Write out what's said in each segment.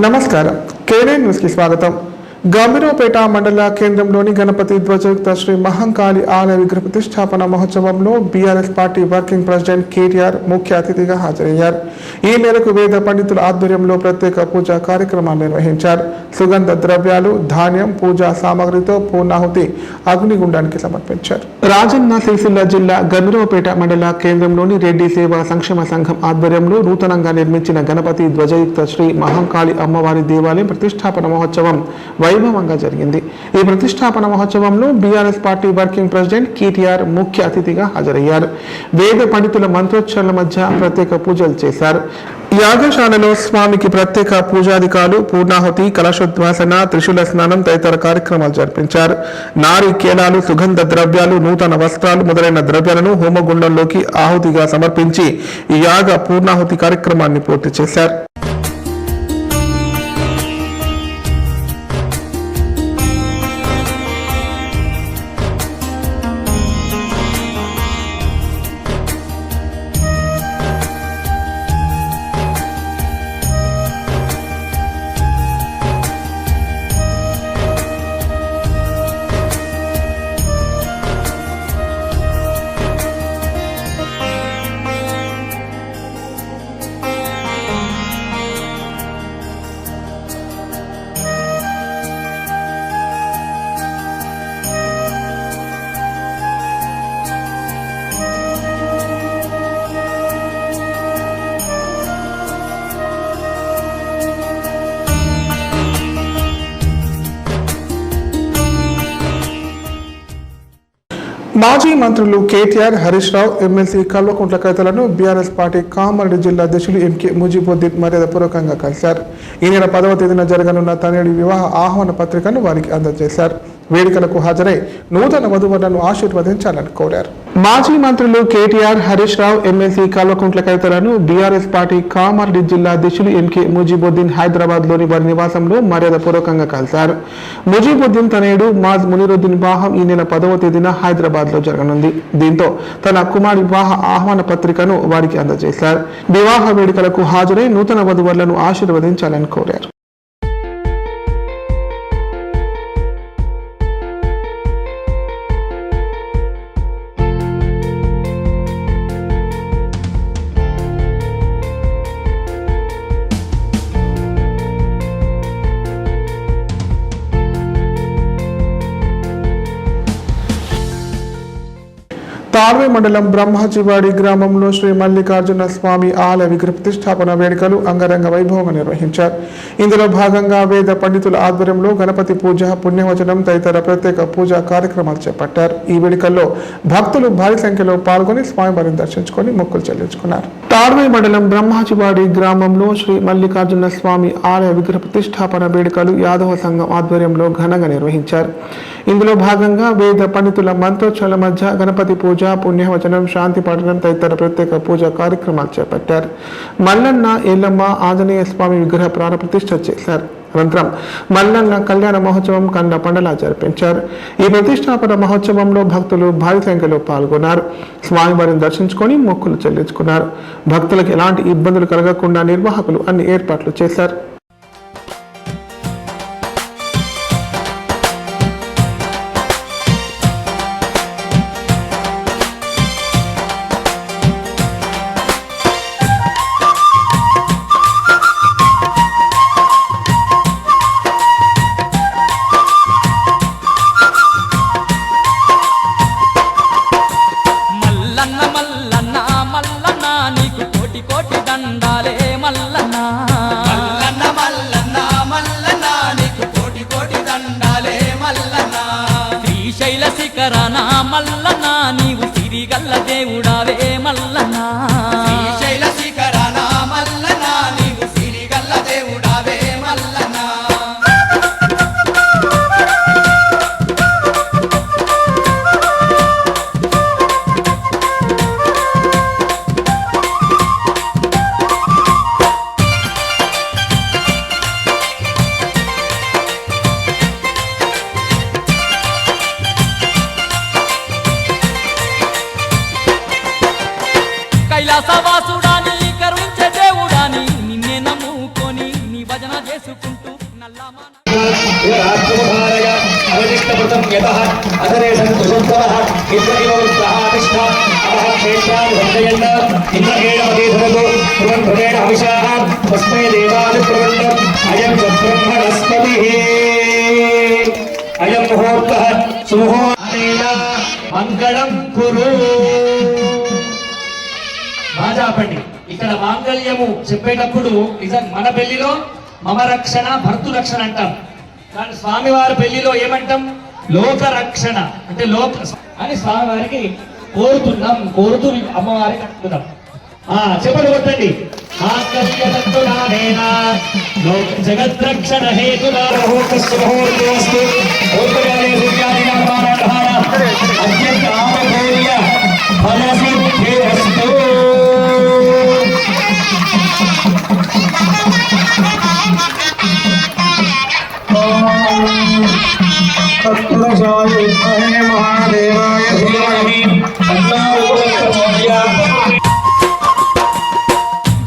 నమస్కారం. కేనే న్యూస్ కి స్వాగతం. గంభీరపేట మండల కేంద్రంలోని గణపతి ధ్వజయుక్త శ్రీ మహంకాళి ఆలయ విగ్రహ ప్రతిష్టాపన మహోత్సవంలో BRS party working president KTR ముఖ్య అతిథిగా హాజరయ్యారు. ఈ మేరకు వేద పండితుల ఆధ్వర్యంలో ప్రత్యేక పూజా కార్యక్రమాలు నిర్వహించారు. సుగంధ ద్రవ్యాలు, ధాన్యం, పూజా సామగ్రితో పూర్ణాహుతి అగ్నిగుండానికి సమర్పించారు. రాజన్న సిరిసిల్ల జిల్లా గంభీరపేట మండల కేంద్రంలోని రెడ్డి సేవా సంక్షేమ సంఘం ఆధ్వర్యంలో నూతనంగా నిర్మించిన గణపతి ధ్వజయుక్త శ్రీ మహంకాళి అమ్మవారి దేవాలయం ప్రతిష్టాపన మహోత్సవం వైభవంగా జరిగింది. ఈ ప్రతిష్టాపన మహోత్సవంలో BRS party working president KTR ముఖ్య అతిథిగా హాజరయ్యారు. వేద పండితుల మంత్రోచ్చరణల మధ్య ప్రత్యేక పూజలు చేశారు. యాగశాలలో స్వామికి ప్రత్యేక పూజాధికారులు, పూర్ణాహుతి, కలశోద్వాసన, త్రిశూల స్నానం తదితర కార్యక్రమాలు జరిపించారు. నారికేలాలు, సుగంధ ద్రవ్యాలు, నూతన వస్త్రాలు మొదలైన ద్రవ్యాలను హోమగుండంలోకి ఆహుతిగా సమర్పించి ఈ యాగ పూర్ణాహుతి కార్యక్రమాన్ని పూర్తి చేశారు. మాజీ మంత్రులు కేటీఆర్, హరీష్ రావు, ఎమ్మెల్సీ కల్వకుంట్ల కవితలను బీఆర్ఎస్ పార్టీ కామారెడ్డి జిల్లా అధ్యక్షులు ఎంకే ముజీబుద్దీన్ మర్యాదపూర్వకంగా కలిశారు. ఈ నెల 10వ తేదీన జరగనున్న తనేడి వివాహ ఆహ్వాన పత్రికను వారికి అందజేశారు. వేడుకలకు హాజరై నూతన వధువులను ఆశీర్వదించాలని కోరారు. మాజీ మంత్రులు కేటీఆర్, హరీష్ రావు, ఎమ్మెల్సీ కల్వకుంట్ల కవితలను బీఆర్ఎస్ పార్టీ కామారెడ్డి జిల్లా అధ్యక్షులు ఎంకే ముజీబుద్దీన్ హైదరాబాద్ లోని వారి నివాసంలో మర్యాదపూర్వకంగా కలిశారు. ముజీబుద్దీన్ తనయుడు మాజ్ మునిరుద్దీన్ వివాహం ఈ నెల 10వ తేదీన హైదరాబాద్ లో జరగనుంది. దీంతో తన కుమార్ వివాహ ఆహ్వాన పత్రికను వారికి అందజేశారు. వివాహ వేడుకలకు హాజరై నూతన వధువులను ఆశీర్వదించాలని కోరారు. తార్వే మండలం బ్రహ్మాజివాడి గ్రామంలో శ్రీ మల్లికార్జున స్వామి ఆలయ విగ్రహ ప్రతిష్టాపన వేడుకలు అంగరంగ వైభవంగా నిర్వహించారు. ఇందులో భాగంగా వేద పండితుల ఆధ్వర్యంలో గణపతి పూజ, పుణ్యవచనం తదితర ప్రత్యేక పూజా కార్యక్రమాలు చేపట్టారు. ఈ వేడుకల్లో భక్తులు భారీ సంఖ్యలో పాల్గొని స్వామివారిని దర్శించుకొని మొక్కులు చెల్లించుకున్నారు. తార్వే మండలం బ్రహ్మాజివాడి గ్రామంలో శ్రీ మల్లికార్జున స్వామి ఆలయ విగ్రహ ప్రతిష్టాపన వేడుకలు యాదవ సంఘం ఆధ్వర్యంలో ఘనంగా నిర్వహించారు. ఇందులో భాగంగా వేద పండితుల మంత్రోచ్చరణల మధ్య గణపతి పూజ, పుణ్యవచనం, శాంతి పఠనం తదితర ప్రత్యేక పూజా కార్యక్రమాలు చేపట్టారు. మల్లన్న, ఎల్లమ్మ, ఆంజనేయ స్వామి విగ్రహ ప్రాణ ప్రతిష్ఠ చేశారు. అనంతరం మల్లన్న కళ్యాణ మహోత్సవం కండ పండలా జరిపించారు. ఈ ప్రతిష్టాపన మహోత్సవంలో భక్తులు భారీ సంఖ్యలో పాల్గొన్నారు. స్వామివారిని దర్శించుకొని మొక్కులు చెల్లించుకున్నారు. భక్తులకు ఎలాంటి ఇబ్బందులు కలగకుండా నిర్వాహకులు అన్ని ఏర్పాట్లు చేశారు. శైలశిఖరనా మల్లనా నీవు సిరిగల్ల దేవుడావే మల్లనా. శైలశిఖరనా మల్లనా నీవు సిరిగల్ల దేవుడావే మల్లనా. यतः अधरेशं कुशुद्धवः इन्द्रैववृत्तः तिष्ठ अतः क्षेत्रान् वर्धयन् इन्द्रहेण मदीधरतु कुर्वन् अभिषाः तस्मै देवादिप्रवण्ड अयं च ब्रह्मणस्पतिः अयं मुहूर्तः सुमुहूर्तेन मङ्गलं कुरु రాజాపండి ఇక్కడ మాంగళ్యము చెప్పేటప్పుడు నిజం మన పెళ్లిలో మమ రక్షణ భర్తు రక్షణ అంటాం కానీ స్వామివారి పెళ్లిలో ఏమంటాం లోక రక్షణ అంటే లోక అని స్వామివారికి కోరుతూ అమ్మవారికి అంటున్నాం చెప్పండి కొట్టండి జగద్రక్షణ హేతునా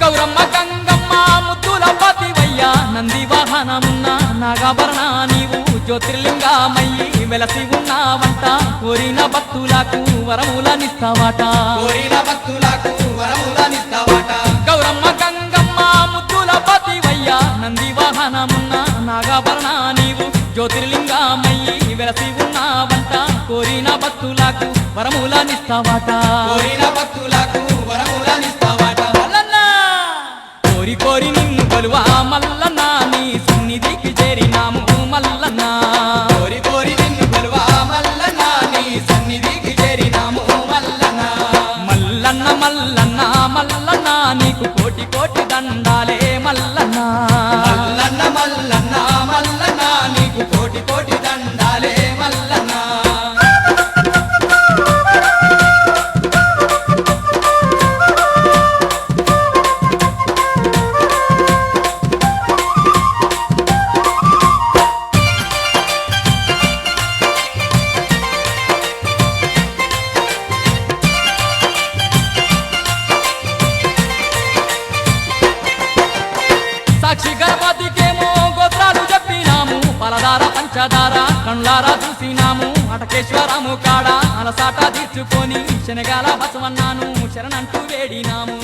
గౌరమ్మ గంగమ్మ ముద్దుల పతివయ్యా నంది వాహనమున్న నాగాభరణ నీవు జ్యోతిర్లింగమయ్యి వెలసి ఉన్నావంట కోరిన భక్తులకు వరములనిస్తావాట గౌరమ్మ గంగమ్మ ముద్దుల పతివయ్యా నంది వాహనమున్న నాగాభరణ నీవు జ్యోతిర్లింగమయ్యి వెలసి ఉన్నావంట కోరిన భక్తులకు వరములనిస్తావాట కోరి కోరి నిన్ను కొలువా మల్లన్న నీ సన్నిధికి చేరినాము మల్లన్న కోరి కోరి నిన్ను కొలువా మల్లన్న నీ సన్నిధికి చేరినాము మల్లన్న మల్లన్న మల్లన్న మల్లన్న నీకు కోటి కోటి దండాలే మల్లన్న మల్లన్న మల్లన్న మల్లన్న నీకు కోటి కోటి దండాలే మల్లన్న సాక్షి గణపతికేమో గోత్రాలు చెప్పినాము పలదార పంచదార కళ్ళారా చూసినాము అటకేశ్వరము కాడ అలసాట తీర్చుకొని శనగాల బసవన్నాను శరణంటూ వేడినాము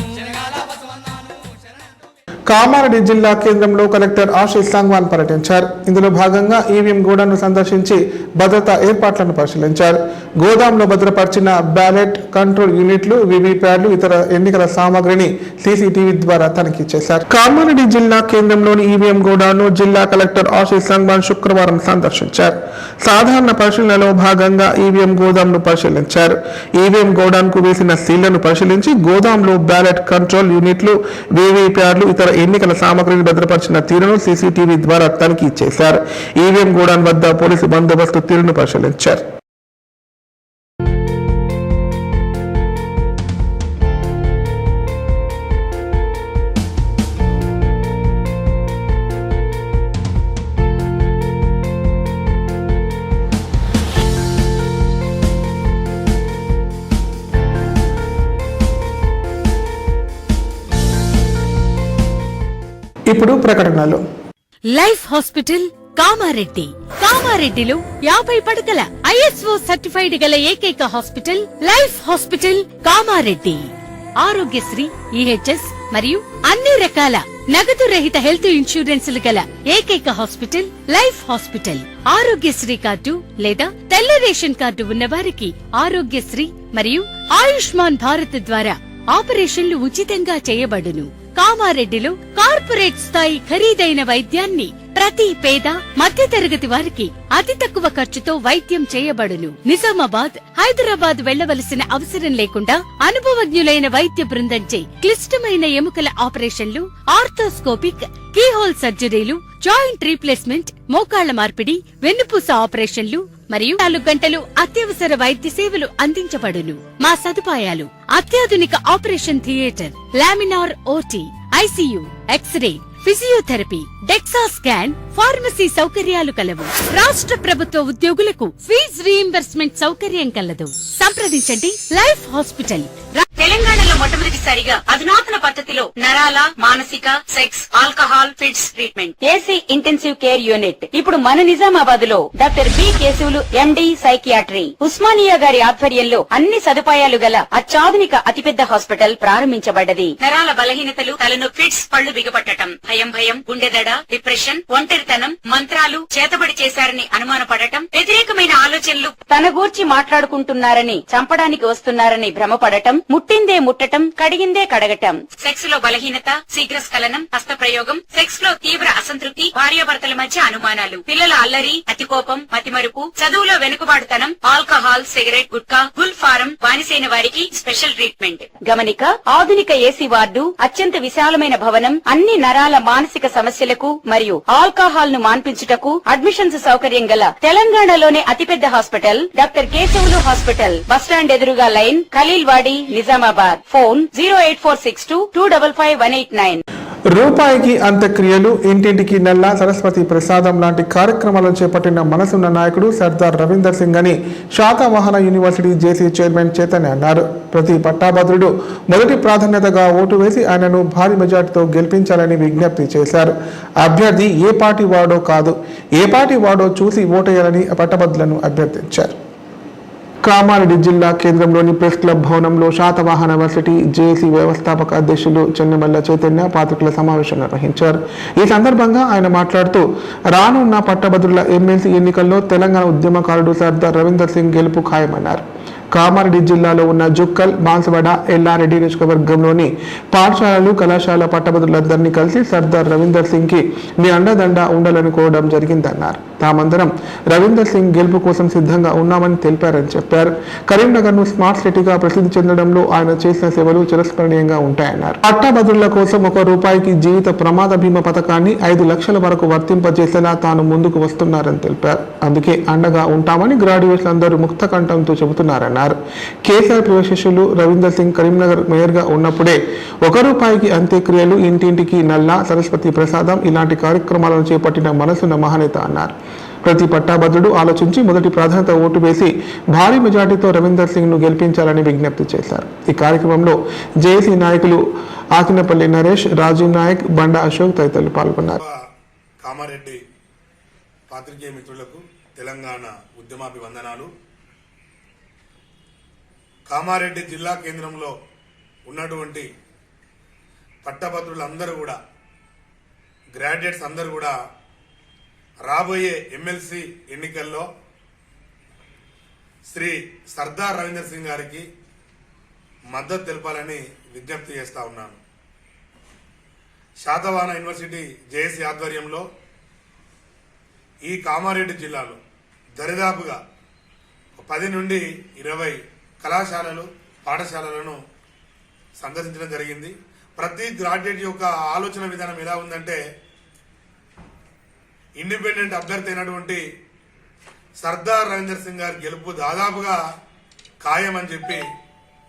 కామారెడ్డి జిల్లా కేంద్రంలో కలెక్టర్ ఆశీష్ సాంగ్వాన్ పర్యటించారు. ఇందులో భాగంగా ఈవీఎం గోడౌన్ను సందర్శించి భద్రతా ఏర్పాట్లను పరిశీలించారు. గోదాంలో భద్రపరిచిన బ్యాలెట్ కంట్రోల్ యూనిట్లు, వీవీప్యాడ్లు, ఇతర ఎన్నికల సామాగ్రిని సీసీటీవీ ద్వారా తనిఖీ చేశారు. కామారెడ్డి జిల్లా కేంద్రంలోని ఈవీఎం గోడౌన్ను జిల్లా కలెక్టర్ ఆశీష్ సాంగ్వాన్ శుక్రవారం సందర్శించారు. సాధారణ పరిశీలనలో భాగంగా ఈవీఎం గోదాంను పరిశీలించారు. ఈవీఎం గోడౌన్ కు వేసిన సీళ్లను పరిశీలించి గోదాంలో బ్యాలెట్ కంట్రోల్ యూనిట్లు, వీవీప్యాడ్లు, ఇతర ఎన్నికల సామగ్రిని భద్రపరిచిన తీరును సీసీటీవీ ద్వారా తనిఖీ చేశారు. ఈవీఎం గోడౌన్ వద్ద పోలీసు బందోబస్తు తీరును పరిశీలించారు. ఇప్పుడు ప్రకటనలు. Life hospital Kamareddy. కామారెడ్డిలో 50 పడకల ISO సర్టిఫైడ్ గల ఏకైక hospital life hospital Kamareddy. Aarogyasri, EHS మరియు అన్ని రకాల నగదు రహిత హెల్త్ ఇన్సూరెన్సులు గల ఏకైక hospital life hospital. Aarogyasri card లేదా తెల్ల రేషన్ కార్డు ఉన్నవారికి ఆరోగ్యశ్రీ మరియు ఆయుష్మాన్ భారత్ ద్వారా ఆపరేషన్లు ఉచితంగా చేయబడును. కామారెడ్డిలో కార్పొరేట్ స్థాయి ఖరీదైన వైద్యాన్ని ప్రతి పేద మధ్యతరగతి వారికి అతి తక్కువ ఖర్చుతో వైద్యం చేయబడును. నిజామాబాద్, హైదరాబాద్ వెళ్లవలసిన అవసరం లేకుండా అనుభవజ్ఞులైన వైద్య బృందంచే క్లిష్టమైన ఎముకల ఆపరేషన్లు, ఆర్థోస్కోపిక్, కీహోల్ సర్జరీలు, జాయింట్ రీప్లేస్మెంట్, మోకాళ్ల మార్పిడి, వెన్నుపూస ఆపరేషన్లు మరియు 4 గంటలు అత్యవసర వైద్య సేవలు అందించబడును. మా సదుపాయాలు: అత్యాధునిక operation theatre, laminar OT, ICU, X ray, physiotherapy, DEXA scan, pharmacy సౌకర్యాలు కలవు. రాష్ట్ర ప్రభుత్వ ఉద్యోగులకు ఫీజు రీయింబర్స్మెంట్ సౌకర్యం కలదు. సంప్రదించండి లైఫ్ హాస్పిటల్. తెలంగాణలో మొట్టమొదటిసారిగా అధునాతన పద్ధతిలో నరాల, మానసిక, sex, alcohol, fits treatment, AC intensive care unit ఇప్పుడు మన నిజామాబాద్ లో doctor B Keshavulu MD psychiatry, Osmania గారి ఆధ్వర్యంలో అన్ని సదుపాయాలు గల అత్యాధునిక అతిపెద్ద హాస్పిటల్ ప్రారంభించబడ్డది. నరాల బలహీనతలు, తలనొప్పి, ఫిట్స్, పళ్లు బిగపట్టడం, భయం, గుండెదడ, డిప్రెషన్, ఒంటరితనం, మంత్రాలు చేతబడి చేశారని అనుమానపడటం, వ్యతిరేకమైన ఆలోచనలు, తన గూర్చి మాట్లాడుకుంటున్నారని, చంపడానికి వస్తున్నారని భ్రమపడటం, ముట్టిందే ముట్టటం, కడిగిందే కడగటం, సెక్స్ లో బలహీనత, శీఘ్రస్ఖలనం, హస్తప్రయోగం, సెక్స్ లో తీవ్ర అసంతృప్తి, భార్యాభర్తల మధ్య అనుమానాలు, పిల్లల అల్లరి, అతికోపం, మతిమరుపు, చదువులో వెనుకబాటుతనం, alcohol, cigarette, gutka, Gul form బానిసైన వారికి స్పెషల్ ట్రీట్మెంట్. గమనిక, ఆధునిక ఏసీ వార్డు, అత్యంత విశాలమైన భవనం, అన్ని నరాల మానసిక సమస్యలకు మరియు ఆల్కహాల్ ను మాన్పించుటకు అడ్మిషన్స్ సౌకర్యం గల తెలంగాణలోనే అతిపెద్ద hospital doctor Keshavulu hospital, bus stand ఎదురుగా లైన్, ఖలీల్వాడి, నిజామాబాద్. ఫోన్ 08462255189. రూపాయికి అంత్యక్రియలు, ఇంటింటికి నెల, సరస్వతి ప్రసాదం లాంటి కార్యక్రమాలను చేపట్టిన మనసున్న నాయకుడు సర్దార్ రవీందర్ సింగ్ అని శాతవాహన యూనివర్సిటీ జేసీ చైర్మన్ చైతన్య అన్నారు. ప్రతి పట్టాభద్రుడు మొదటి ప్రాధాన్యతగా ఓటు వేసి ఆయనను భారీ మెజార్టీతో గెలిపించాలని విజ్ఞప్తి చేశారు. అభ్యర్థి ఏ పార్టీ వాడో కాదు, ఏ పార్టీ వాడో చూసి ఓటేయాలని పట్టభద్రులను అభ్యర్థించారు. కామారెడ్డి జిల్లా కేంద్రంలోని ప్రెస్ క్లబ్ భవనంలో శాతవాహన యూనివర్సిటీ జేఏసీ వ్యవస్థాపక అధ్యక్షులు చెన్నమల్ల చైతన్య పాత్రికల సమావేశం నిర్వహించారు. ఈ సందర్భంగా ఆయన మాట్లాడుతూ రానున్న పట్టభద్రుల ఎమ్మెల్సీ ఎన్నికల్లో తెలంగాణ ఉద్యమకారుడు సర్దార్ రవీందర్ సింగ్ గెలుపు ఖాయమన్నారు. కామారెడ్డి జిల్లాలో ఉన్న జుక్కల్, బాన్సువాడ, ఎల్లారెడ్డి నియోజకవర్గంలోని పాఠశాలలు, కళాశాల పట్టభద్రులందరినీ కలిసి సర్దార్ రవీందర్ సింగ్ కి మీ అండదండ ఉండాలని కోరడం జరిగిందన్నారు. తామందరం రవీందర్ సింగ్ గెలుపు కోసం సిద్ధంగా ఉన్నామని తెలిపారని చెప్పారు. కరీంనగర్ ను స్మార్ట్ సిటీగా ప్రసిద్ధి చెందడంలో ఆయన చేసిన సేవలు చిరస్మరణీయంగా ఉంటాయన్నారు. పట్టభద్రుల కోసం ₹1 జీవిత ప్రమాద బీమా పథకాన్ని 5 లక్షల వరకు వర్తింపజేసేలా తాను ముందుకు వస్తున్నారని తెలిపారు. అందుకే అండగా ఉంటామని గ్రాడ్యుయేట్స్ అందరూ ముక్త కంఠంతో చెబుతున్నారన్నారు. కేసీఆర్ ప్రియ శిష్యులు రవీందర్ సింగ్ కరీంనగర్ మేయర్ గా ఉన్నప్పుడే ₹1 అంత్యక్రియలు, ఇంటింటికి నల్ల, సరస్వతి ప్రసాదం ఇలాంటి కార్యక్రమాలను చేపట్టిన మనసున్న మహానేత అన్నారు. ప్రతి పట్టాభద్రుడు ఆలోచించి మొదటి ప్రాధాన్యత ఓటు వేసి భారీ మెజార్టీతో రవీందర్ సింగ్ ను గెలిపించాలని విజ్ఞప్తి చేశారు. ఈ కార్యక్రమంలో జేఏసీ నాయకులు ఆకినపల్లి నరేష్, రాజీవ్ నాయక్, బండా అశోక్ తదితరులు పాల్గొన్నారు. కామారెడ్డి పాత్రికేయ మిత్రులకు తెలంగాణ ఉద్యమాభివందనాలు. కామారెడ్డి జిల్లా కేంద్రంలో ఉన్నటువంటి పట్టభద్రులందరూ కూడా, గ్రాడ్యుయేట్స్ అందరూ కూడా రాబోయే ఎమ్మెల్సీ ఎన్నికల్లో శ్రీ సర్దార్ రవీందర్ సింగ్ గారికి మద్దతు తెలపాలని విజ్ఞప్తి చేస్తా ఉన్నాను. శాతవాహన యూనివర్సిటీ జేఏసీ ఆధ్వర్యంలో ఈ కామారెడ్డి జిల్లాలో దరిదాపుగా 10 నుండి 20 కళాశాలలు, పాఠశాలలను సందర్శించడం జరిగింది. ప్రతి గ్రాడ్యుయేట్ యొక్క ఆలోచన విధానం ఎలా ఉందంటే, ఇండిపెండెంట్ అభ్యర్థి అయినటువంటి సర్దార్ రవీందర్ సింగ్ గారి గెలుపు దాదాపుగా ఖాయమని చెప్పి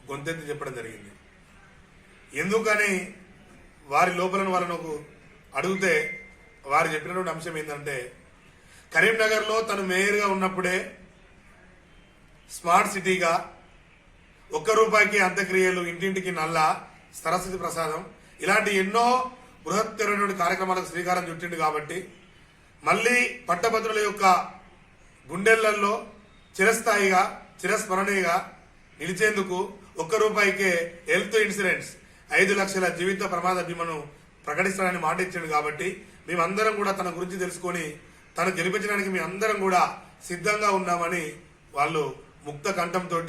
గొంతెత్తి చెప్పడం జరిగింది. ఎందుకని వారి లోపలను వాళ్ళను అడిగితే వారు చెప్పినటువంటి అంశం ఏంటంటే, కరీంనగర్లో తను మేయర్గా ఉన్నప్పుడే స్మార్ట్ సిటీగా ₹1 అంత్యక్రియలు, ఇంటింటికి నల్ల, సరస్వతి ప్రసాదం ఇలాంటి ఎన్నో బృహత్తరమైన కార్యక్రమాలకు శ్రీకారం చుట్టిండు. కాబట్టి మళ్ళీ పట్టభద్రుల యొక్క గుండెళ్లలో చిరస్థాయిగా, చిరస్మరణీయంగా నిలిచేందుకు ₹1 హెల్త్ ఇన్సూరెన్స్, 5 లక్షల జీవిత ప్రమాద బీమాను ప్రకటిస్తానని మాట ఇచ్చాడు. కాబట్టి మేమందరం కూడా తన గురించి తెలుసుకొని తను గెలిపించడానికి మీ అందరం కూడా సిద్ధంగా ఉన్నామని వాళ్ళు ముక్త కంఠంతో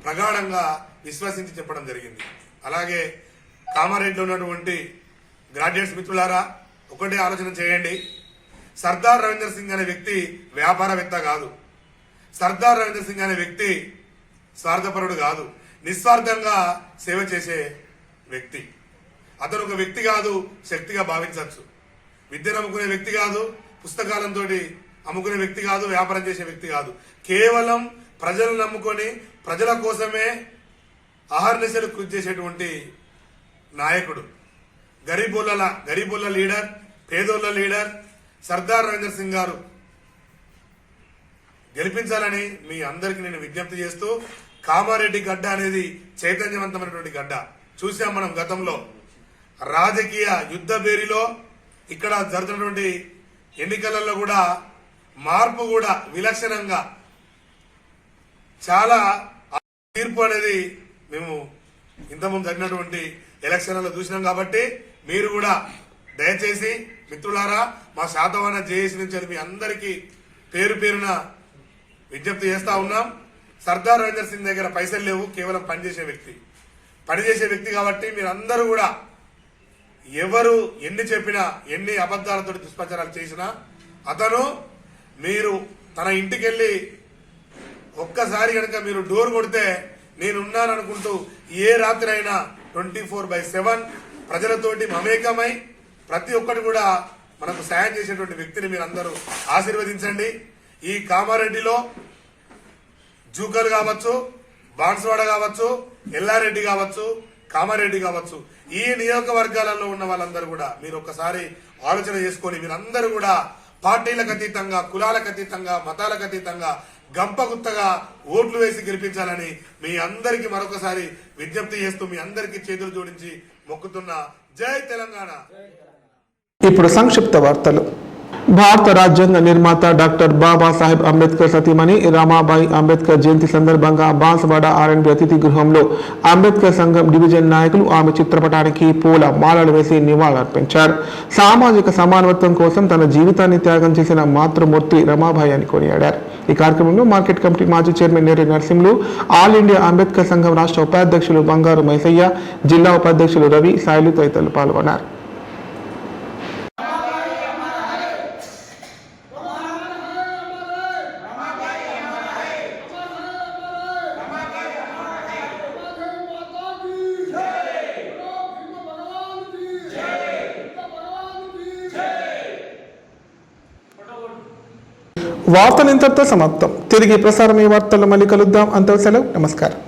ప్రగాఢంగా విశ్వసించి చెప్పడం జరిగింది. అలాగే కామారెడ్డిలో ఉన్నటువంటి గ్రాడ్యుయేట్స్ మిత్రులారా, ఒకటే ఆలోచన చేయండి. సర్దార్ రవీందర్ సింగ్ అనే వ్యక్తి వ్యాపారవేత్త కాదు. సర్దార్ రవీందర్ సింగ్ అనే వ్యక్తి స్వార్థపరుడు కాదు, నిస్వార్థంగా సేవ చేసే వ్యక్తి. అతను ఒక వ్యక్తి కాదు, శక్తిగా భావించవచ్చు. విద్యను అమ్ముకునే వ్యక్తి కాదు, పుస్తకాలతో అమ్ముకునే వ్యక్తి కాదు, వ్యాపారం చేసే వ్యక్తి కాదు. కేవలం ప్రజలను నమ్ముకొని ప్రజల కోసమే అహర్నిశలు కృషి చేసేటువంటి నాయకుడు, గరీబోళ్ళ లీడర్, పేదోళ్ళ లీడర్ సర్దార్ రవీందర్ సింగ్ గారు గెలిపించాలని మీ అందరికీ నేను విజ్ఞప్తి చేస్తూ, కామారెడ్డి గడ్డ అనేది చైతన్యవంతమైనటువంటి గడ్డ. చూసాం మనం గతంలో రాజకీయ యుద్ధ బేరిలో ఇక్కడ జరుగుతున్నటువంటి ఎన్నికలలో కూడా మార్పు కూడా విలక్షణంగా చాలా తీర్పు అనేది మేము ఇంతకుముందు జరిగినటువంటి ఎలక్షన్లలో చూసినాం. కాబట్టి మీరు కూడా దయచేసి మిత్రులారా మా శాతవాహన జేఏసీ నుంచి మీ అందరికీ పేరు పేరున విజ్ఞప్తి చేస్తా ఉన్నాం. సర్దార్ రవీందర్ సింగ్ దగ్గర పైసలు లేవు, కేవలం పనిచేసే వ్యక్తి కాబట్టి మీరందరూ కూడా ఎవరు ఎన్ని చెప్పినా ఎన్ని అబద్ధాలతో దుష్ప్రచారాలు చేసినా అతను మీరు తన ఇంటికి వెళ్ళి ఒక్కసారి కనుక మీరు డోర్ కొడితే నేనున్నాననుకుంటూ ఏ రాత్రి అయినా 24/7 ప్రజలతోటి మమేకమై ప్రతి ఒక్కటి కూడా మనకు సాయం చేసేటువంటి వ్యక్తిని మీరందరూ ఆశీర్వదించండి. ఈ కామారెడ్డిలో జూకల్ కావచ్చు, బాన్స్వాడ కావచ్చు, ఎల్లారెడ్డి కావచ్చు, కామారెడ్డి కావచ్చు, ఈ నియోజకవర్గాలలో ఉన్న వాళ్ళందరూ కూడా మీరు ఒక్కసారి ఆలోచన చేసుకొని మీరందరూ కూడా పార్టీలకు అతీతంగా, కులాలకు అతీతంగా, మతాలకు అతీతంగా గంపగుత్తగా ఓట్లు వేసి గెలిపించాలని మీ అందరికీ మరొకసారి విజ్ఞప్తి చేస్తూ మీ అందరికీ చేతులు జోడించి మొక్కుతున్నా. జై తెలంగాణ. ఇప్పుడు సంక్షిప్త వార్తలు. భారత రాజ్యాంగ నిర్మాత డాక్టర్ బాబాసాహెబ్ అంబేద్కర్ సతీమణి రమాబాయి అంబేద్కర్ జయంతి సందర్భంగా బాన్స్వాడ R&B అతిథి గృహంలో అంబేద్కర్ సంఘం డివిజన్ నాయకులు ఆమె చిత్రపటానికి పూల మాలలు వేసి నివాళులర్పించారు. సామాజిక సమానత్వం కోసం తన జీవితాన్ని త్యాగం చేసిన మాతృమూర్తి రమాబాయి అని కొనియాడారు. ఈ కార్యక్రమంలో మార్కెట్ కమిటీ మాజీ chairman Neri Narasimhulu, all India Ambedkar సంఘం రాష్ట్ర ఉపాధ్యక్షులు బంగారు మైసయ్య, జిల్లా ఉపాధ్యక్షులు రవి, సాయిలు తదితరులు పాల్గొన్నారు. వార్తలు ఇంతటితో సమాప్తం. తిరిగి ప్రసారమయ్యే వార్తల్లో మళ్ళీ కలుద్దాం. అంతవరకు సెలవు. నమస్కారం.